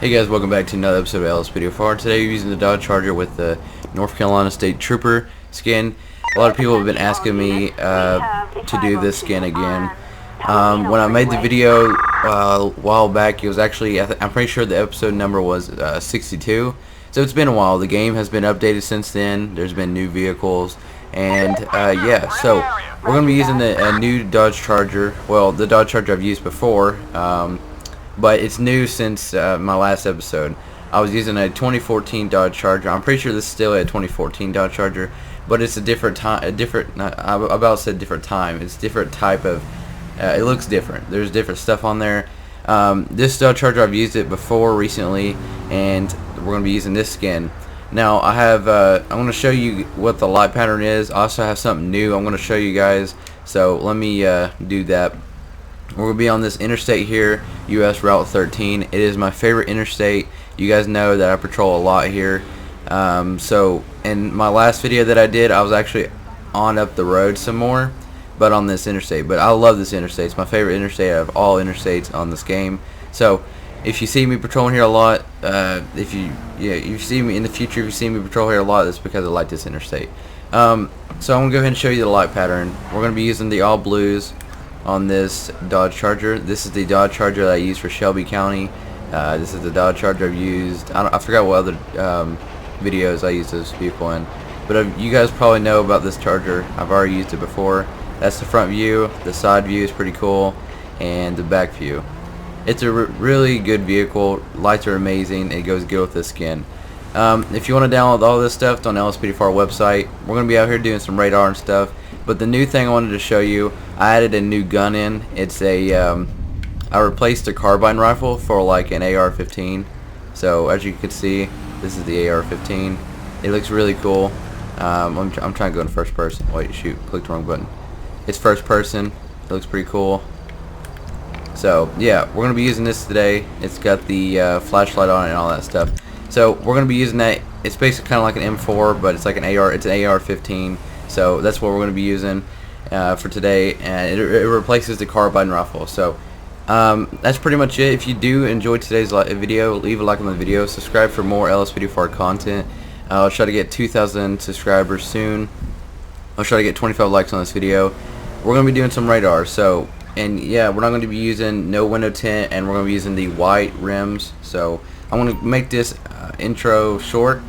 Hey guys, welcome back to another episode of LSPDFR. Today we're using the Dodge Charger with the North Carolina State Trooper skin. A lot of people have been asking me to do this skin again. When I made the video a while back, it was actually, I'm pretty sure the episode number was 62. So it's been a while. The game has been updated since then. There's been new vehicles. And yeah, so we're going to be using a new Dodge Charger. Well, the Dodge Charger I've used before. But it's new since my last episode. I was using a 2014 Dodge Charger. I'm pretty sure this is still a 2014 Dodge Charger, but it's a different time. I about said different time. It's different type of. It looks different. There's different stuff on there. This Dodge Charger, I've used it before recently, and we're going to be using this skin. Now I have. I'm going to show you what the light pattern is. I also have something new I'm going to show you guys. So let me do that. We're going to be on this interstate here, US Route 13. It is my favorite interstate. You guys know that I patrol a lot here. So in my last video that I did, I was actually on up the road some more, but on this interstate. But I love this interstate. It's my favorite interstate out of all interstates on this game. So if you see me patrolling here a lot, if you see me in the future, if you see me patrol here a lot, that's because I like this interstate. So I'm going to go ahead and show you the light pattern. We're going to be using the all blues on this Dodge Charger. This is the Dodge Charger that I use for Shelby County. This is the Dodge Charger I've used. I forgot what other videos I used this vehicle in, but you guys probably know about this Charger. I've already used it before. That's the front view. The side view is pretty cool, and the back view. It's a really good vehicle. Lights are amazing. It goes good with this skin. If you want to download all this stuff, it's on the LSPDFR website. We're going to be out here doing some radar and stuff. But the new thing I wanted to show you, I added a new gun in. It's a, I replaced a carbine rifle for like an AR-15. So as you can see, this is the AR-15. It looks really cool. I'm trying to go in first person. Wait, shoot, clicked the wrong button. It's first person. It looks pretty cool. So yeah, we're gonna be using this today. It's got the flashlight on it and all that stuff. So we're gonna be using that. It's basically kind of like an M4, but it's like an AR. It's an AR-15. So that's what we're going to be using for today, and it replaces the carbine rifle. So that's pretty much it. If you do enjoy today's video, leave a like on the video. Subscribe for more LSPDFR content. I'll try to get 2,000 subscribers soon. I'll try to get 25 likes on this video. We're going to be doing some radar. So, and yeah, we're not going to be using no window tint, and we're going to be using the white rims. So I want to make this intro short.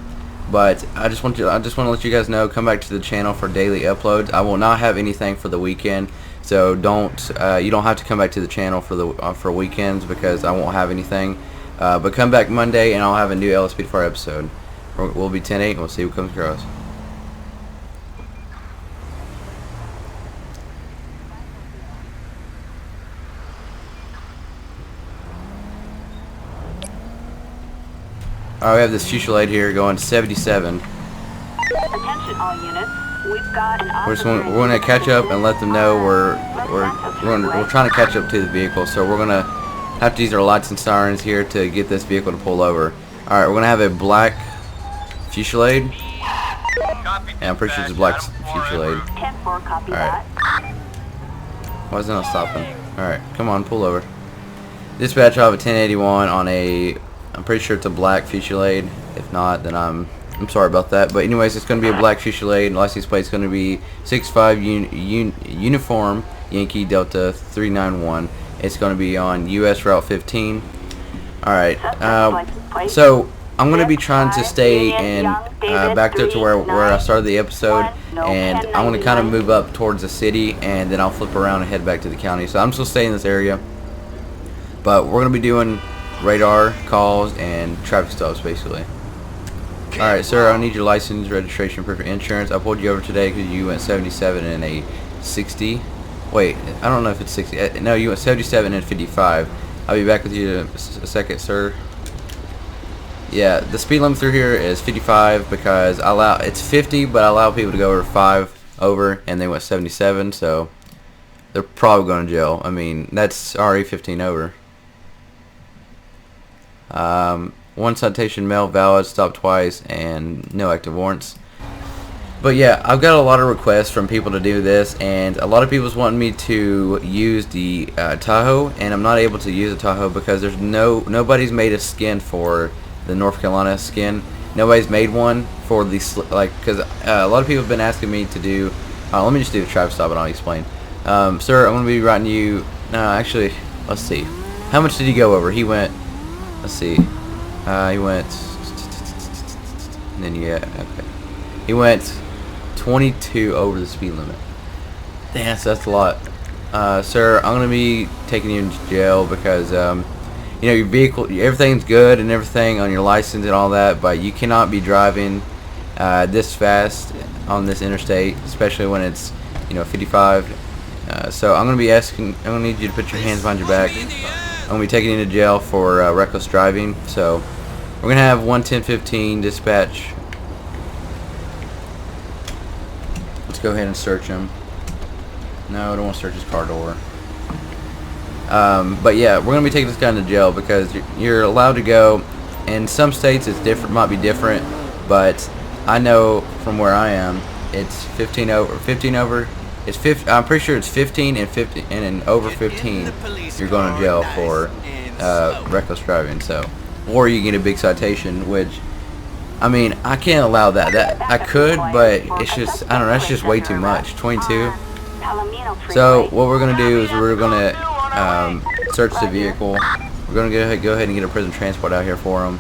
But I just want to let you guys know, come back to the channel for daily uploads. I will not have anything for the weekend, so you don't have to come back to the channel for weekends, because I won't have anything. But come back Monday and I'll have a new LSPDFR episode. We'll be 10-8 and we'll see what comes across. Alright, we have this Fusilade here going 77. Attention all units. We've got an We're going to catch up and let them know we're trying to catch up to the vehicle. So we're going to have to use our lights and sirens here to get this vehicle to pull over. Alright, we're going to have a black Fusilade. And I'm pretty sure it's a black Fusilade. Alright. Why is it not stopping? Alright, come on, pull over. Dispatch, I have a 1081 on a... I'm pretty sure it's a black Fusilade. If not, then I'm sorry about that. But anyways, it's going to be a black Fusilade. License plate is going to be 65 Uniform Yankee Delta 391. It's going to be on US Route 15. Alright, so I'm going to be trying to stay in back there to where I started the episode. And I'm going to kind of move up towards the city, and then I'll flip around and head back to the county. So I'm still staying in this area. But we're going to be doing radar calls and traffic stops basically. Alright, sir, I need your license, registration, proof of insurance. I pulled you over today because you went 77 and a 60. Wait, I don't know if it's 60. No, you went 77 and 55. I'll be back with you in a second, sir. Yeah, the speed limit through here is 55 because it's 50, but I allow people to go over 5 over, and they went 77, so they're probably going to jail. I mean, that's already 15 over. One citation mail valid, stopped twice, and no active warrants. But yeah, I've got a lot of requests from people to do this, and a lot of people's wanting me to use the Tahoe, and I'm not able to use the Tahoe because there's nobody's made a skin for the North Carolina skin. Nobody's made one for the because a lot of people have been asking me to do. Let me just do the tribe stop and I'll explain. Sir, I'm gonna be writing you. No, actually, let's see. How much did he go over? He went. Let's see. He went. And then yeah, okay. He went 22 over the speed limit. Damn, that's a lot. Sir, I'm gonna be taking you into jail because you know, your vehicle, everything's good and everything on your license and all that, but you cannot be driving this fast on this interstate, especially when it's, you know, 55. So I'm gonna be asking. I'm gonna need you to put your hands behind your back. I'm gonna be taking you to jail for reckless driving. So we're gonna have 11015 dispatch. Let's go ahead and search him. No, I don't want to search his car door. But yeah, we're gonna be taking this guy into jail because you're allowed to go. In some states, it's different, might be different, but I know from where I am, it's 15 over. 15 over. It's 50. I'm pretty sure it's 15 and 50, and then over 15, you're going to jail for reckless driving. So, or you get a big citation, which, I mean, I can't allow that. That I could, but it's just, I don't know. That's just way too much. 22. So what we're gonna do is we're gonna search the vehicle. We're gonna go ahead and get a prison transport out here for him.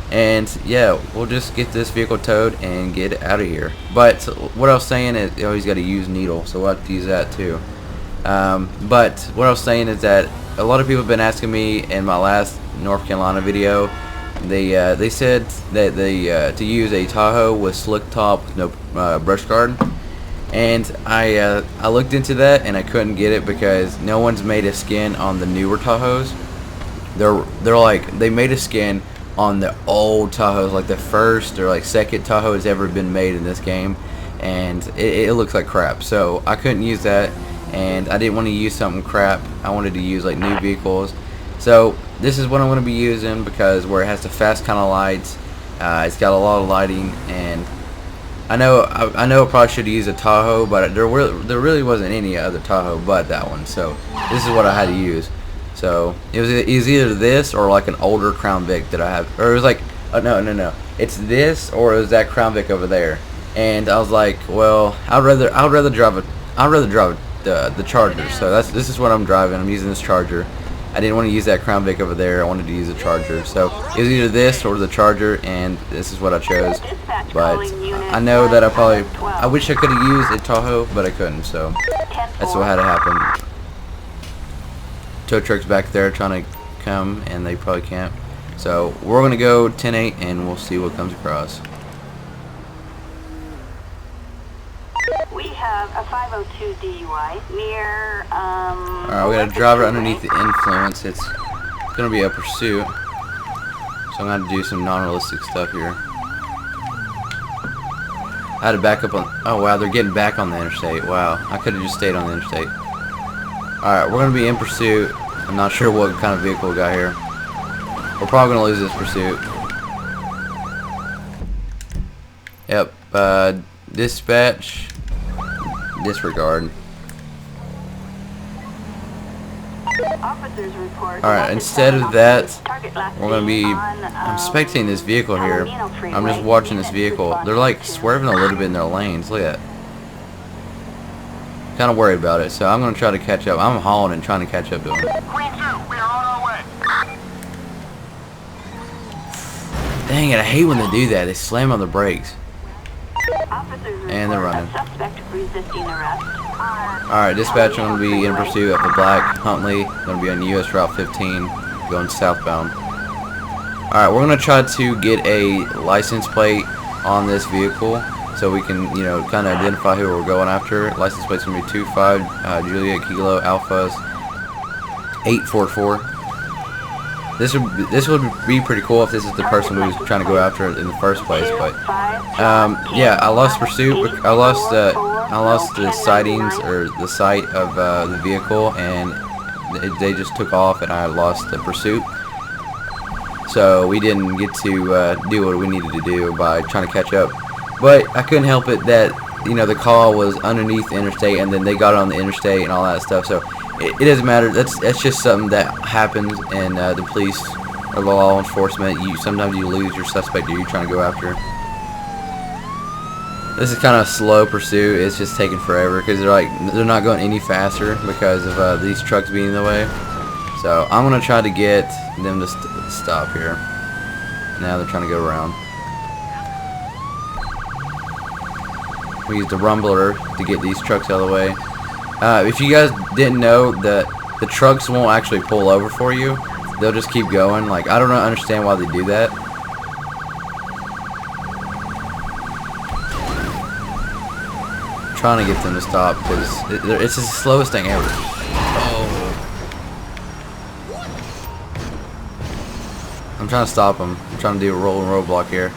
And yeah, we'll just get this vehicle towed and get out of here. But what I was saying is, oh, he's got a used needle, so we'll have to use that too. But what I was saying is that a lot of people have been asking me in my last North Carolina video. They said that to use a Tahoe with slick top with no brush guard. And I looked into that and I couldn't get it because no one's made a skin on the newer Tahoes. They're like, they made a skin on the old Tahoes, like the first or like second Tahoe has ever been made in this game, and it looks like crap. So I couldn't use that, and I didn't want to use something crap. I wanted to use like new vehicles. So this is what I'm going to be using because where it has the fast kind of lights, it's got a lot of lighting, and I know I probably should use a Tahoe, but there really wasn't any other Tahoe but that one. So this is what I had to use. So it was either this or like an older Crown Vic that I have, or it was like no, it's this or it was that Crown Vic over there. And I was like, well, I'd rather drive the Charger. So this is what I'm driving. I'm using this Charger. I didn't want to use that Crown Vic over there. I wanted to use a Charger. So it was either this or the Charger, and this is what I chose. But I know that I wish I could have used a Tahoe, but I couldn't. So that's what had to happen. Tow truck's back there trying to come, and they probably can't. So we're gonna go 10-8, and we'll see what comes across. We have a 502 DUI near, Alright, we got a driver underneath the influence. It's gonna be a pursuit. So I'm gonna do some non-realistic stuff here. I had to back up on, oh wow, they're getting back on the interstate. Wow, I could have just stayed on the interstate. Alright, we're gonna be in pursuit. I'm not sure what kind of vehicle we got here. We're probably gonna lose this pursuit. Yep, dispatch. Disregard. Alright, instead of that, we're gonna be, I'm spectating this vehicle here. I'm just watching this vehicle. They're like swerving a little bit in their lanes. Look at that. Kind of worried about it, so I'm gonna try to catch up. I'm hauling and trying to catch up to them. Dang it, I hate when they do that. They slam on the brakes. And they're running. Alright, dispatch, I'm going to be in pursuit of the black Huntley. Going to be on US Route 15, going southbound. Alright, we're going to try to get a license plate on this vehicle so we can, you know, kind of identify who we're going after. License plate's going to be 25 Juliet Kilo Alpha 844. This would be pretty cool if this is the person who was trying to go after it in the first place. But yeah, I lost pursuit. I lost the sightings or the sight of the vehicle, and they just took off, and I lost the pursuit. So we didn't get to do what we needed to do by trying to catch up. But I couldn't help it that, you know, the call was underneath the interstate, and then they got on the interstate and all that stuff. So it doesn't matter. That's just something that happens in the police or the law enforcement. Sometimes you lose your suspect that you're trying to go after. This is kind of a slow pursuit. It's just taking forever because they're not going any faster because of these trucks being in the way. So I'm gonna try to get them to stop here. Now they're trying to go around. We use the rumbler to get these trucks out of the way. If you guys didn't know, that the trucks won't actually pull over for you. They'll just keep going. Like, I don't understand why they do that. I'm trying to get them to stop because it's the slowest thing ever. Oh. I'm trying to stop them. I'm trying to do a rolling roadblock here.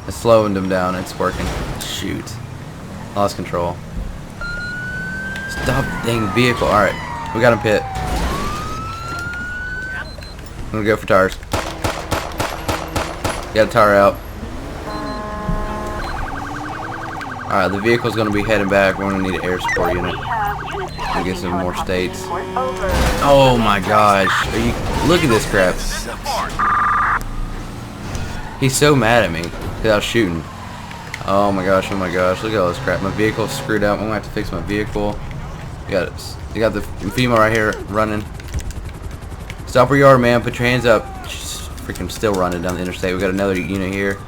It's slowing them down. It's working. Shoot. Lost control. Stop the dang vehicle. Alright. We got him pit. I'm gonna go for tires. Got a tire out. Alright, the vehicle's gonna be heading back. We're gonna need an air support unit. I'll get some more states. Oh my gosh. Look at this crap. He's so mad at me because I was shooting. Oh my gosh, look at all this crap. My vehicle's screwed up. I'm gonna have to fix my vehicle. You got the female right here running. Stop where you are, man. Put your hands up. She's freaking still running down the interstate. We got another unit here.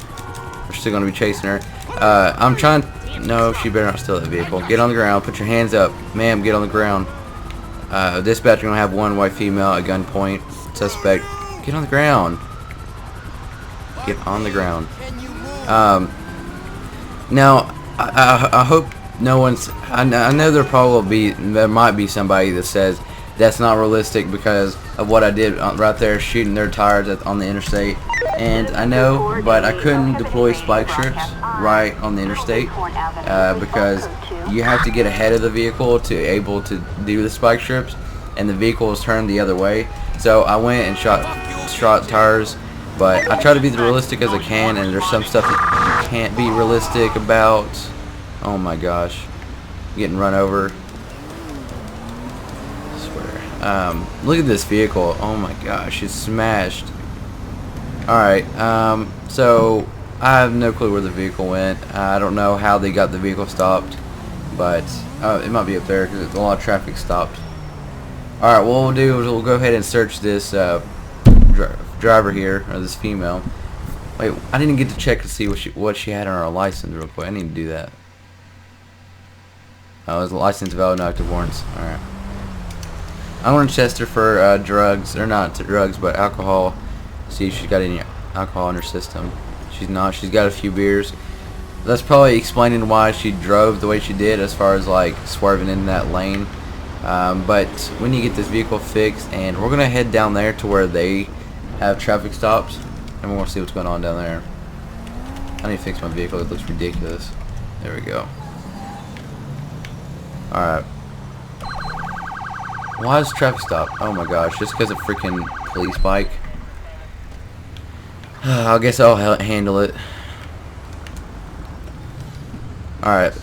We're still gonna be chasing her. I'm trying. No, she better not steal that vehicle. Get on the ground. Put your hands up, ma'am. Get on the ground. Dispatcher gonna have one white female at gunpoint. Suspect. Get on the ground. Get on the ground. Now, I hope no one's. I know there might be somebody that says that's not realistic because of what I did right there, shooting their tires on the interstate. And I know, but I couldn't deploy spike strips right on the interstate because you have to get ahead of the vehicle to able to do the spike strips, and the vehicle was turned the other way. So I went and shot tires. But I try to be as realistic as I can, and there's some stuff that you can't be realistic about. Oh my gosh. Getting run over. I swear. Look at this vehicle. Oh my gosh, it's smashed. Alright, so I have no clue where the vehicle went. I don't know how they got the vehicle stopped, but it might be up there because a lot of traffic stopped. Alright, what we'll do is we'll go ahead and search this driver here, or this female. Wait, I didn't get to check to see what she had on her license real quick. I need to do that. Oh, it was a license valid, no active warrants. Alright. I'm going to test her for drugs, or not drugs, but alcohol. See if she's got any alcohol in her system. She's not. She's got a few beers. That's probably explaining why she drove the way she did, as far as like swerving in that lane. But we need to get this vehicle fixed, and we're going to head down there to where they have traffic stops, and we're going to see what's going on down there. I need to fix my vehicle. It looks ridiculous. There we go. Alright. Why is traffic stop? Oh my gosh, just because of freaking police bike. I guess I'll handle it. Alright,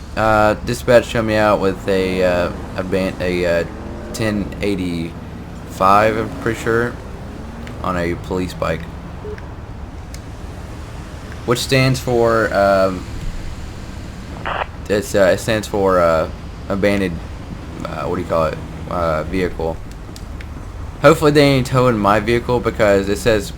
dispatch showed me out with a 1085, I'm pretty sure, on a police bike, which stands for it stands for abandoned what do you call it, vehicle. Hopefully they ain't towing my vehicle, because it says,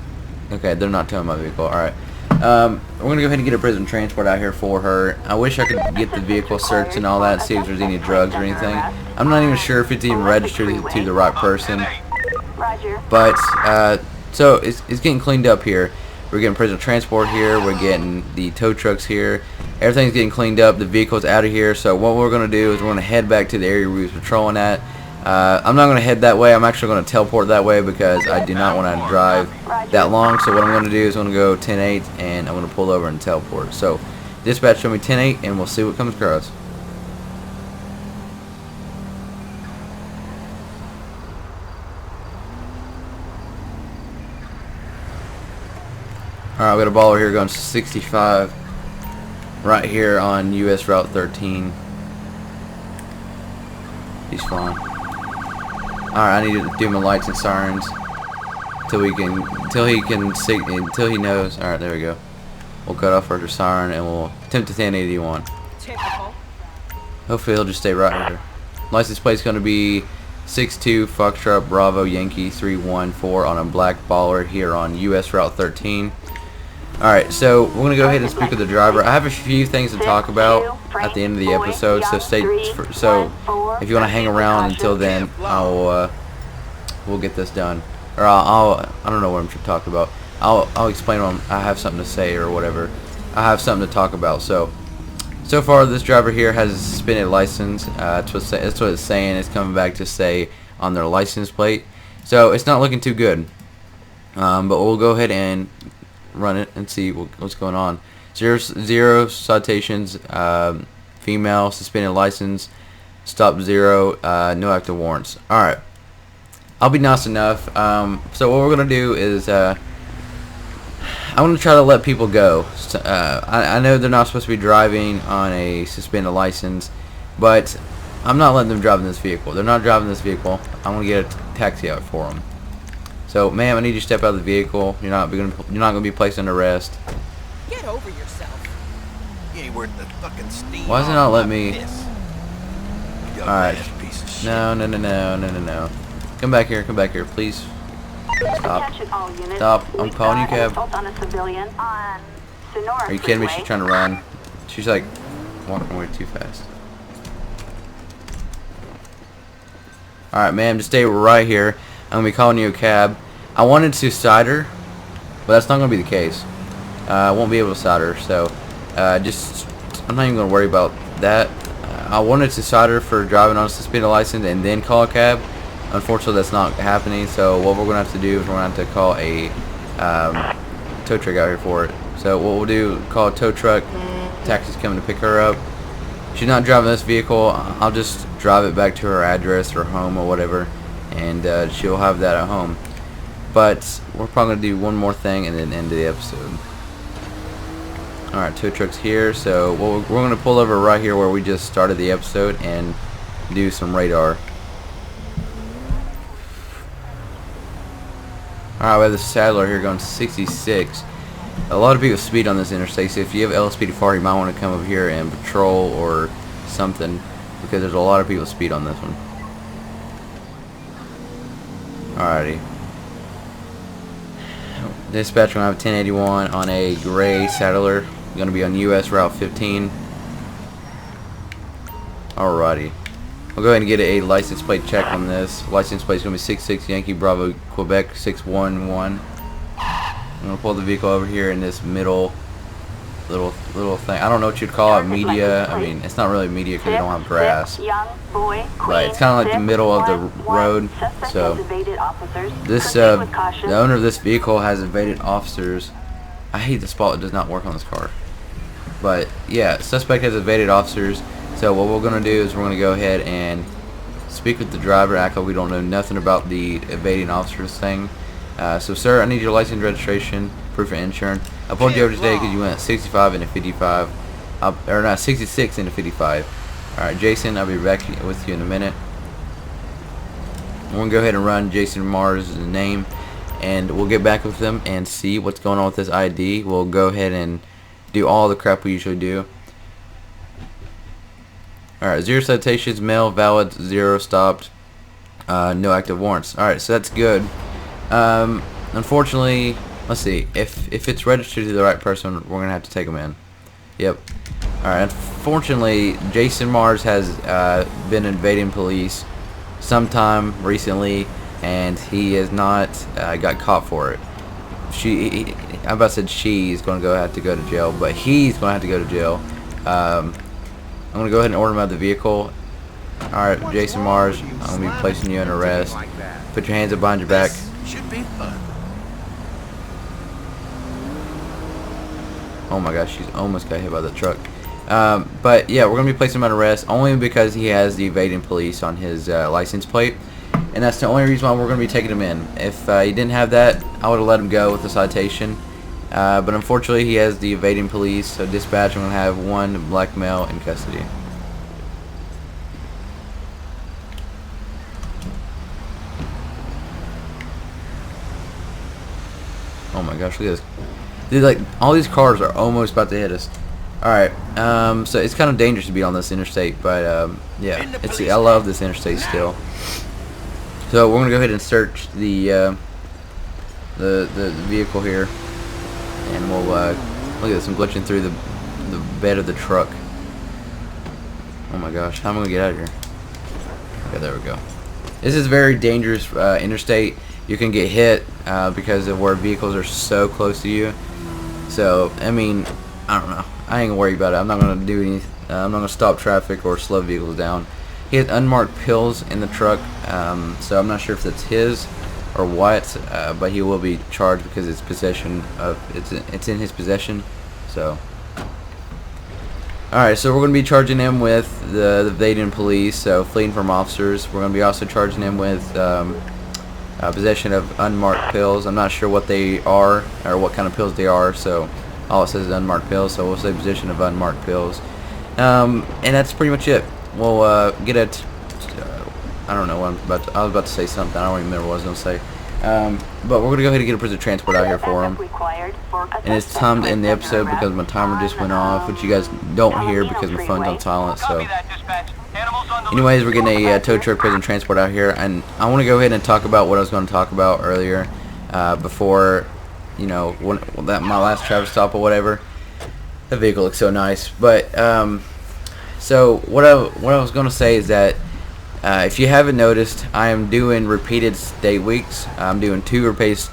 okay, they're not towing my vehicle. Alright, we're gonna go ahead and get a prison transport out here for her. I wish I could get the vehicle searched and all that, see if there's any drugs or anything. I'm not even sure if it's even registered to the right person, but so it's getting cleaned up here. We're getting prison transport here. We're getting the tow trucks here. Everything's getting cleaned up. The vehicle's out of here. So what we're going to do is we're going to head back to the area we was patrolling at. I'm not going to head that way. I'm actually going to teleport that way because I do not want to drive that long. So what I'm going to do is I'm going to go 10-8, and I'm going to pull over and teleport. So dispatch show me 10-8, and we'll see what comes across. Alright, we got a baller here going 65 right here on US Route 13. He's fine. Alright, I need to do my lights and sirens until he knows. Alright, there we go. We'll cut off our siren and we'll attempt to 1081. Hopefully he'll just stay right here. License plate's going to be 62 Foxtrot Bravo Yankee 314 on a black baller here on US Route 13. Alright, so we're going to go ahead and speak with the driver. I have a few things to talk about at the end of the episode, so if you want to hang around until then, we'll get this done. Or I don't know what I'm talking about. I'll explain when I have something to say or whatever. I have something to talk about. So far this driver here has a suspended license. That's what it's saying. It's coming back to say on their license plate. So it's not looking too good. But we'll go ahead and run it and see what's going on. Zero citations. Female, suspended license. Stop 0. No active warrants. Alright. I'll be nice enough. So what we're going to do is I'm going to try to let people go. I know they're not supposed to be driving on a suspended license, but I'm not letting them drive in this vehicle. They're not driving this vehicle. I'm going to get a taxi out for them. So, ma'am, I need you to step out of the vehicle. You're not going to be placed under arrest. Get over yourself. You ain't worth the fucking steam. Why does it not let me? Alright. No. Come back here, please. Stop. Stop. I'm calling you, cab. Are you kidding me? She's trying to run. She's like walking away too fast. Alright, ma'am, just stay right here. I'm going to be calling you a cab. I wanted to side her, but that's not going to be the case. I won't be able to side her, so I'm not even going to worry about that. I wanted to side her for driving on a suspended license and then call a cab. Unfortunately, that's not happening, so what we're going to have to do is we're going to have to call a tow truck out here for it. So what we'll do, call a tow truck. Taxi's coming to pick her up. She's not driving this vehicle. I'll just drive it back to her address or home or whatever, and she'll have that at home. But we're probably going to do one more thing and then end the episode. Alright, tow truck's here, so we're going to pull over right here where we just started the episode and do some radar. Alright, we have the Saddler here going 66. A lot of people speed on this interstate, so if you have LSPDFR, you might want to come over here and patrol or something, because there's a lot of people speed on this one. Alrighty. Dispatch going to have 1081 on a gray Saddler. Going to be on US Route 15. Alrighty. We'll go ahead and get a license plate check on this. License plate is going to be 66 Yankee Bravo Quebec 611. I'm going to pull the vehicle over here in this middle little thing. I don't know what you'd call it, media. I mean, it's not really media because we don't have grass. But it's kind of like the middle of the road. So this the owner of this vehicle has evaded officers. I hate the spot. It does not work on this car. But yeah, suspect has evaded officers. So what we're going to do is we're going to go ahead and speak with the driver, act like we don't know nothing about the evading officers thing. So sir, I need your license, registration, proof of insurance. I pulled you over today because you went 65 into 55. Or not, 66 into 55. Alright, Jason, I'll be back with you in a minute. We're going to go ahead and run Jason Mars' name, and we'll get back with them and see what's going on with this ID. We'll go ahead and do all the crap we usually do. Alright, 0 citations, mail, valid, 0 stopped, no active warrants. Alright, so that's good. Unfortunately, let's see, if it's registered to the right person, we're going to have to take them in. Yep. Alright, unfortunately, Jason Mars has been invading police sometime recently, and he has not got caught for it. I about said she's going to have to go to jail, but he's going to have to go to jail. I'm going to go ahead and order him out of the vehicle. Alright, Jason Mars, I'm going to be placing you in arrest. Put your hands up behind your back. Should be fun. Oh my gosh, she's almost got hit by the truck. But yeah, we're going to be placing him under arrest only because he has the evading police on his license plate. And that's the only reason why we're going to be taking him in. If he didn't have that, I would have let him go with the citation. But unfortunately, he has the evading police, so dispatch, I'm going to have one black male in custody. Oh my gosh, look at this. Dude, like, all these cars are almost about to hit us. Alright, so it's kind of dangerous to be on this interstate, but, yeah, I love this interstate still. So we're going to go ahead and search the vehicle here, and we'll, look at this, I'm glitching through the bed of the truck. Oh my gosh, how am I going to get out of here? Okay, there we go. This is very dangerous interstate. You can get hit because of where vehicles are so close to you. So, I mean, I don't know. I ain't gonna worry about it. I'm not gonna do any. I'm not gonna stop traffic or slow vehicles down. He has unmarked pills in the truck, so I'm not sure if that's his or what. But he will be charged because it's possession of. It's in his possession. So, all right. So we're gonna be charging him with the evading police, so fleeing from officers. We're gonna be also charging him with possession of unmarked pills. I'm not sure what they are or what kind of pills they are, so all it says is unmarked pills, so we'll say possession of unmarked pills. And that's pretty much it. We'll get it. I don't know what I was about to say something. I don't even remember what I was going to say. But we're going to go ahead and get a prison transport out here for him. And it's time to end the episode because my timer just went off, which you guys don't hear because my phone's on silent. So, anyways, we're getting a tow truck prison transport out here, and I want to go ahead and talk about what I was going to talk about earlier, before, you know, my last traffic stop or whatever. The vehicle looks so nice, but so what I was going to say is that if you haven't noticed, I am doing repeated state weeks. I'm doing two repeated.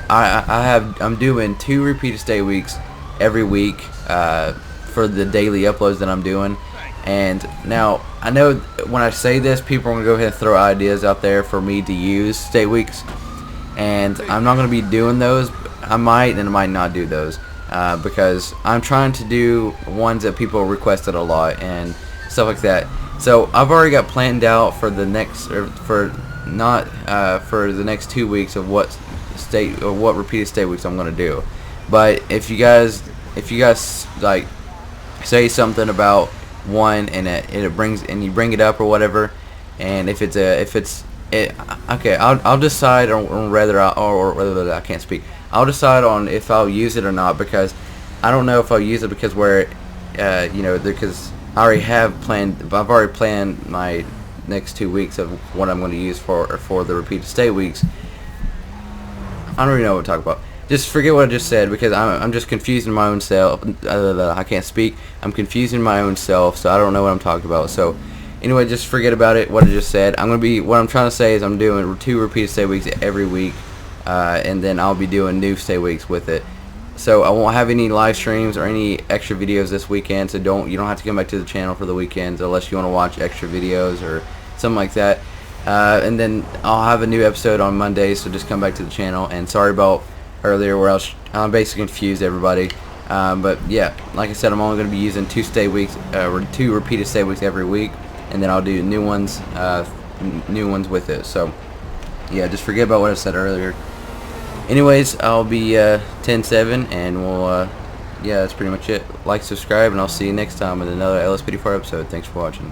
I'm doing 2 repeated stay weeks every week for the daily uploads that I'm doing. And now I know when I say this, people are gonna go ahead and throw ideas out there for me to use stay weeks, and I'm not gonna be doing those. I might and I might not do those because I'm trying to do ones that people requested a lot and stuff like that. So I've already got planned out for the next for the next 2 weeks of what repeated stay weeks I'm gonna do. But if you guys like say something about one and you bring it up or whatever, and okay, I'll decide on whether I can't speak. I'll decide on if I'll use it or not, because I don't know if I'll use it because because I've already planned my next 2 weeks of what I'm going to use for the repeated stay weeks. I don't really know what to talk about. Just forget what I just said because I'm just confusing my own self. I can't speak. I'm confusing my own self, so I don't know what I'm talking about. So anyway, just forget about it. What I just said. What I'm trying to say is I'm doing 2 repeated stay weeks every week, and then I'll be doing new stay weeks with it. So I won't have any live streams or any extra videos this weekend. So you don't have to come back to the channel for the weekends unless you want to watch extra videos or something like that. And then I'll have a new episode on Monday. So just come back to the channel. And sorry about earlier where I basically confused everybody, but yeah, like I said, I'm only going to be using 2 stay weeks or 2 repeated stay weeks every week, and then I'll do new ones with it. So yeah, just forget about what I said earlier. Anyways, I'll be 10-7, and we'll yeah, that's pretty much it. Like, subscribe, and I'll see you next time with another LSPDFR episode. Thanks for watching.